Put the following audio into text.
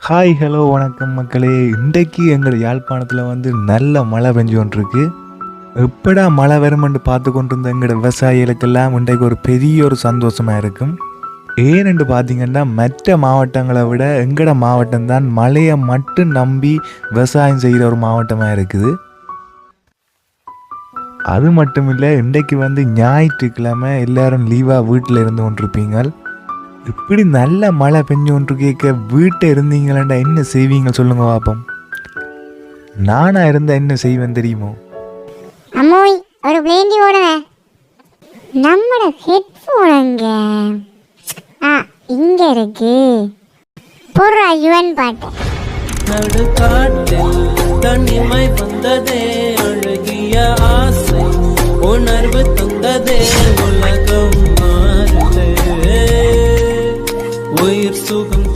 Hi hello வணக்கம் மக்களே. இன்றைக்கு எங்கள் யாழ்ப்பாணத்தில் வந்து நல்ல மழை பெஞ்சு கொண்டிருக்கு. எப்படா மழை வருமென்று பார்த்து கொண்டிருந்த எங்களோட விவசாயிகளுக்கெல்லாம் இன்றைக்கு ஒரு பெரிய ஒரு சந்தோஷமாக இருக்கும். ஏனென்று பார்த்தீங்கன்னா மற்ற மாவட்டங்களை விட எங்களோட மாவட்டம் தான் மழையை மட்டும் நம்பி விவசாயம் செய்கிற ஒரு மாவட்டமாக இருக்குது. அது மட்டும் இல்லை, இன்றைக்கு வந்து ஞாயிற்றுக்கிழமை எல்லாரும் லீவாக வீட்டில் இருந்து கொண்டிருப்பீங்க. இப்படி நல்ல மழை பெஞ்சு ஒன்று கேட்க வீட்டை இருந்தீங்களாண்டா என்ன செய்வீங்க சொல்லுங்க பாப்போம். நானா இருந்தா என்ன செய்வேன் தெரியுமோ? அம்மோய் ஒரு பிளேண்டி ஓடுவேன். நம்மளோட ஹெட்ஃபோன் அங்க இங்க இருக்கு. போடுறா யுவன் பாட்டு. நடுக்காட்டில் தனிமை வந்ததே, அழகிய ஆசை உணர்வு தந்ததே, உலகம் மாறுதே, உயிர் சுகம்